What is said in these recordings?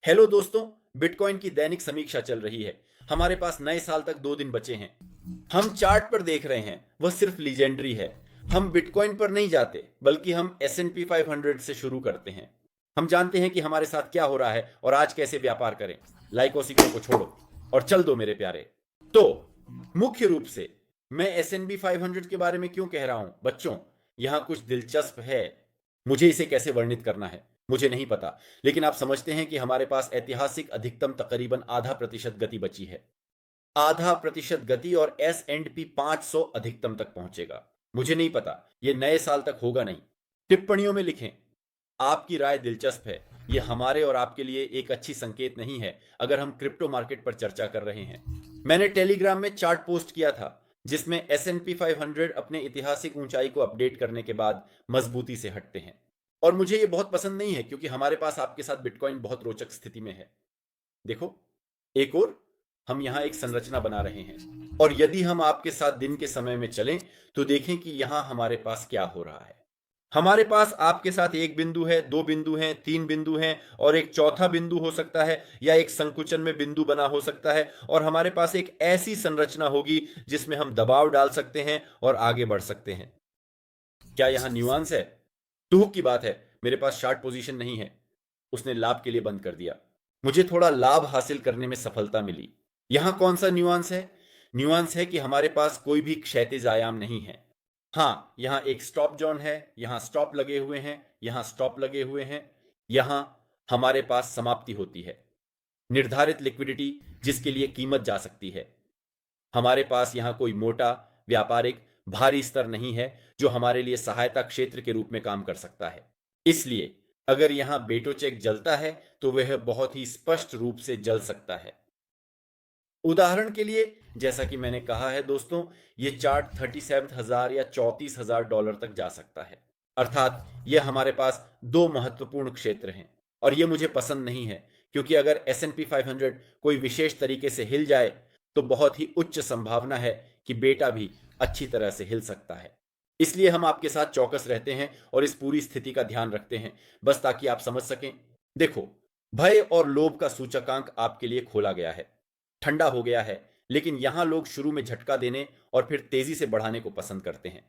Hello दोस्तों। Bitcoin की दैनिक समीक्षा चल रही है। हमारे पास नए साल तक 2 दिन बचे हैं। हम चार्ट पर देख रहे हैं, वह सिर्फ लीजेंडरी है। हम बिटकॉइन पर नहीं जाते, बल्कि हम S&P 500 से शुरू करते हैं। हम जानते हैं कि हमारे साथ क्या हो रहा है और आज कैसे व्यापार करें। लाइकों सिकों को छोड़ो और चल दो मेरे प्यारे। तो मुख्य रूप से मैं S&P 500 के बारे में क्यों कह रहा हूं बच्चों, यहां कुछ दिलचस्प है। मुझे इसे कैसे वर्णित करना है मुझे नहीं पता, लेकिन आप समझते हैं कि हमारे पास ऐतिहासिक अधिकतम तकरीबन आधा प्रतिशत गति बची है। आधा प्रतिशत गति और S&P 500 अधिकतम तक पहुंचेगा। मुझे नहीं पता ये नए साल तक होगा नहीं। टिप्पणियों में लिखें। आपकी राय दिलचस्प है। ये हमारे और आपके लिए एक अच्छी संकेत नहीं है अगर हम क्रिप्टो मार्केट पर चर्चा कर रहे हैं। मैंने टेलीग्राम में चार्ट पोस्ट किया था जिसमें S&P 500 अपने ऐतिहासिक ऊंचाई को अपडेट करने के बाद मजबूती से हटते हैं। और मुझे ये बहुत पसंद नहीं है क्योंकि हमारे पास आपके साथ बिटकॉइन बहुत रोचक स्थिति में है। देखो, एक और हम यहां एक संरचना बना रहे हैं और यदि हम आपके साथ दिन के समय में चलें तो देखें कि यहां हमारे पास क्या हो रहा है। हमारे पास आपके साथ एक बिंदु है, दो बिंदु हैं, तीन बिंदु हैं और एक चौथा बिंदु हो सकता है या एक संकुचन में बिंदु बना हो सकता है। और हमारे पास एक ऐसी संरचना होगी जिसमें हम दबाव डाल सकते हैं और आगे बढ़ सकते हैं। क्या यहां न्यूआंस है? टूक की बात है, मेरे पास शार्ट पोजीशन नहीं है। उसने लाभ के लिए बंद कर दिया। मुझे थोड़ा लाभ हासिल करने में सफलता मिली। यहां कौन सा न्यूआंस है? न्यूआंस है कि हमारे पास कोई भी क्षैतिज आयाम नहीं है। हाँ, यहां एक स्टॉप जॉन है, यहां स्टॉप लगे हुए हैं, यहां स्टॉप लगे हुए हैं। यहां हमारे पास समाप्ति होती है, निर्धारित लिक्विडिटी जिसके लिए कीमत जा सकती है। हमारे पास यहां कोई मोटा व्यापारिक भारी स्तर नहीं है जो हमारे लिए सहायता क्षेत्र के रूप में काम कर सकता है। इसलिए अगर यहां बेटो चेक जलता है तो वह बहुत ही स्पष्ट रूप से जल सकता है। उदाहरण के लिए, जैसा कि मैंने कहा है दोस्तों, ये चार्ट 37,000 या $34,000 तक जा सकता है। अर्थात ये हमारे पास दो महत्वपूर्ण क्षेत्र हैं और ये मुझे पसंद नहीं है क्योंकि अगर S&P 500 कोई विशेष तरीके से हिल जाए तो बहुत ही उच्च संभावना है कि बेटा भी अच्छी तरह से हिल सकता है। इसलिए हम आपके साथ चौकस रहते हैं और इस पूरी स्थिति का ध्यान रखते हैं, बस ताकि आप समझ सकें। देखो, भय और लोभ का सूचकांक आपके लिए खोला गया है, ठंडा हो गया है, लेकिन यहां लोग शुरू में झटका देने और फिर तेजी से बढ़ाने को पसंद करते हैं।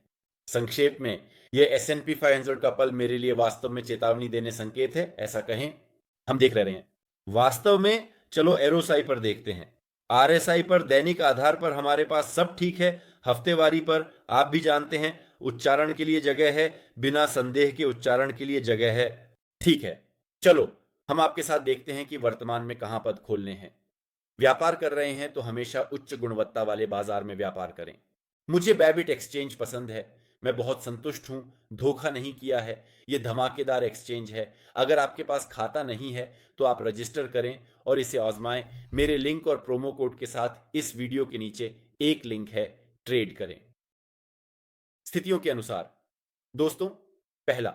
संक्षेप में, यह S&P 500 का पल मेरे लिए वास्तव में चेतावनी देने संकेत है, ऐसा कहें। हम देख रहे हैं वास्तव में। चलो एरोसाई पर देखते हैं। RSI पर दैनिक आधार पर हमारे पास सब ठीक है। हफ्तेवारी पर आप भी जानते हैं उच्चारण के लिए जगह है, बिना संदेह के उच्चारण के लिए जगह है। ठीक है, चलो हम आपके साथ देखते हैं कि वर्तमान में कहां पद खोलने हैं। व्यापार कर रहे हैं तो हमेशा उच्च गुणवत्ता वाले बाजार में व्यापार करें। मुझे बैबिट एक्सचेंज पसंद है। मैं बहुत संतुष्ट हूं, धोखा नहीं किया है। यह धमाकेदार एक्सचेंज है। अगर आपके पास खाता नहीं है तो आप रजिस्टर करें और इसे आजमाएं। मेरे लिंक और प्रोमो कोड के साथ इस वीडियो के नीचे एक लिंक है, ट्रेड करें। स्थितियों के अनुसार दोस्तों, पहला,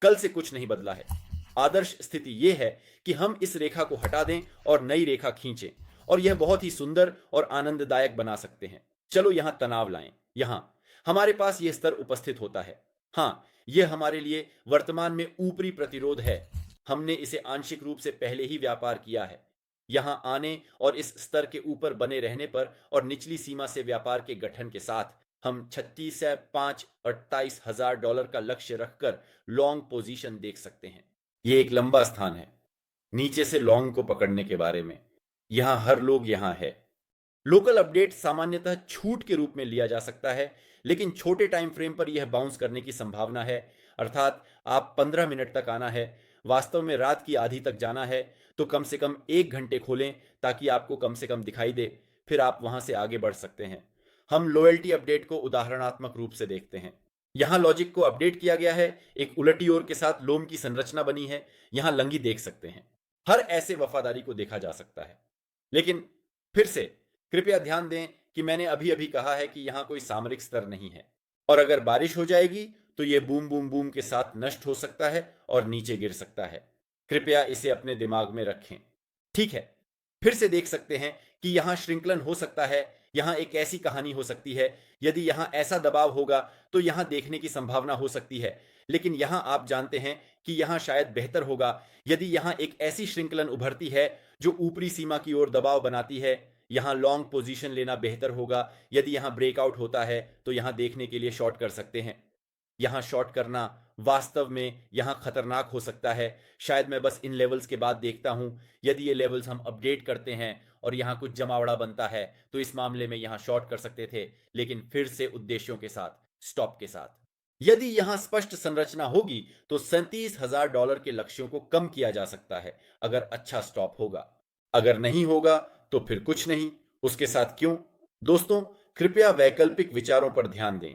कल से कुछ नहीं बदला है। आदर्श स्थिति यह है कि हम इस रेखा को हटा दें और नई रेखा खींचें और यह बहुत ही सुंदर और आनंददायक बना सकते हैं। चलो यहां तनाव लाएं। यहां हमारे पास यह स्तर उपस्थित होता है। हां, यह हमारे लिए वर्तमान में ऊपरी प्रतिरोध है। हमने इसे आंशिक रूप से पहले ही व्यापार किया है। यहां आने और इस स्तर के ऊपर बने रहने पर और निचली सीमा से व्यापार के गठन के साथ हम 36 से 5 $28,000 का लक्ष्य रखकर लॉन्ग पोजीशन देख सकते हैं। ये एक लंबा स्थान है नीचे से लॉन्ग को पकड़ने के बारे में। यहां हर लोग यहां है। लोकल अपडेट सामान्यतः छूट के रूप में लिया जा सकता है, लेकिन छोटे टाइम फ्रेम पर यह बाउंस करने की संभावना है। अर्थात आप 15 मिनट तक आना है, वास्तव में रात की आधी तक जाना है, तो कम से कम 1 घंटे खोलें ताकि आपको कम से कम दिखाई दे। फिर आप वहां से आगे बढ़ सकते हैं। हम लॉयल्टी अपडेट को उदाहरणात्मक रूप से देखते हैं। यहां लॉजिक को अपडेट किया गया है। एक उलटी ओर के साथ लोम की संरचना बनी है। यहां लंगी देख सकते हैं। हर ऐसे वफादारी को देखा जा सकता है। लेकिन फिर से कृपया ध्यान दें कि मैंने अभी अभी कहा है कि यहां कोई सामरिक स्तर नहीं है और अगर बारिश हो जाएगी तो यह बूम बूम बूम के साथ नष्ट हो सकता है और नीचे गिर सकता है। कृपया इसे अपने दिमाग में रखें। ठीक है, फिर से देख सकते हैं कि यहां श्रृंखलन हो सकता है। यहां एक ऐसी कहानी हो सकती है। यदि यहां ऐसा दबाव होगा तो यहां देखने की संभावना हो सकती है। लेकिन यहां आप जानते हैं कि यहां शायद बेहतर होगा यदि यहां एक ऐसी श्रृंखलन उभरती है जो ऊपरी सीमा की ओर दबाव बनाती है। यहां लॉन्ग पोजीशन लेना बेहतर होगा। यदि यहां ब्रेकआउट होता है तो यहां देखने के लिए शॉर्ट कर सकते हैं। यहां शॉर्ट करना वास्तव में यहां खतरनाक हो सकता है। शायद मैं बस इन लेवल्स के बाद देखता हूं। यदि ये लेवल्स हम अपडेट करते हैं और यहां कुछ जमावड़ा बनता है तो इस मामले में यहां शॉर्ट कर सकते थे, लेकिन फिर से उद्देश्यों के साथ, स्टॉप के साथ। यदि यहां स्पष्ट संरचना होगी तो $37,000 के लक्ष्यों को कम किया जा सकता है अगर अच्छा स्टॉप होगा। अगर नहीं होगा तो फिर कुछ नहीं। उसके साथ क्यों? दोस्तों, कृपया वैकल्पिक विचारों पर ध्यान दें।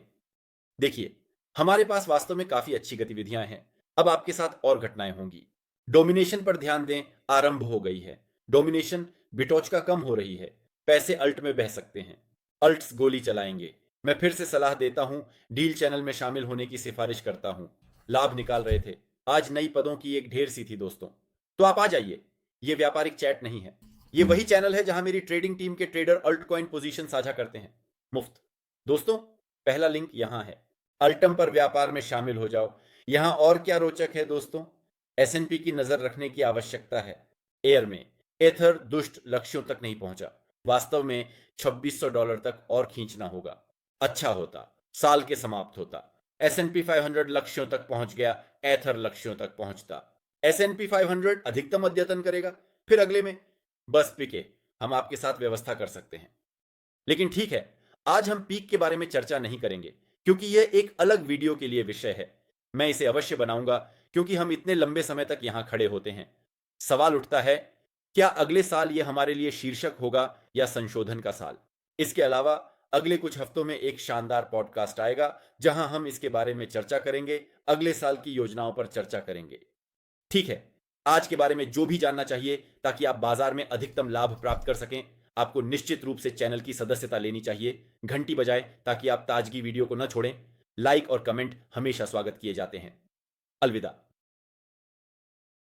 देखिए, हमारे पास वास्तव में काफी अच्छी गतिविधियां हैं। अब आपके साथ और घटनाएं होंगी। डोमिनेशन पर ध्यान दें। आरंभ हो गई है डोमिनेशन। बिटोचका कम हो रही है। पैसे अल्ट में बह सकते हैं। अल्ट्स गोली चलाएंगे। मैं फिर से सलाह देता हूं, डील चैनल में शामिल होने की सिफारिश करता हूं। लाभ निकाल रहे थे। आज नई पदों की एक ढेर सी थी दोस्तों। तो आप आ जाइए। ये व्यापारिक चैट नहीं है। ये वही चैनल है जहां मेरी ट्रेडिंग टीम के ट्रेडर अल्ट कॉइन पोजीशन साझा करते हैं, मुफ्त। दोस्तों, पहला लिंक यहां है। अल्टम पर व्यापार में शामिल हो जाओ। यहां और क्या रोचक है दोस्तों? एसएनपी की नजर रखने की आवश्यकता है। एयर में एथर दुष्ट लक्ष्यों तक नहीं पहुंचा। वास्तव में $2600 तक और खींचना होगा। अच्छा होता, साल के समाप्त होता। एसएनपी 500 लक्ष्यों तक पहुंच गया। एथर लक्ष्यों तक पहुंचता। एसएनपी 500 अधिकतम अद्यतन करेगा, फिर अगले में बस पिके हम आपके साथ व्यवस्था कर सकते हैं। लेकिन ठीक है, आज हम पीक के बारे में चर्चा नहीं करेंगे क्योंकि यह एक अलग वीडियो के लिए विषय है। मैं इसे अवश्य बनाऊंगा क्योंकि हम इतने लंबे समय तक यहां खड़े होते हैं। सवाल उठता है, क्या अगले साल यह हमारे लिए शीर्षक होगा या संशोधन का साल? इसके अलावा अगले कुछ हफ्तों में एक शानदार पॉडकास्ट आएगा जहां हम इसके बारे में चर्चा करेंगे, अगले साल की योजनाओं पर चर्चा करेंगे। ठीक है, आज के बारे में जो भी जानना चाहिए ताकि आप बाजार में अधिकतम लाभ प्राप्त कर सकें, आपको निश्चित रूप से चैनल की सदस्यता लेनी चाहिए। घंटी बजाएं ताकि आप ताजगी वीडियो को न छोड़ें। लाइक और कमेंट हमेशा स्वागत किए जाते हैं। अलविदा।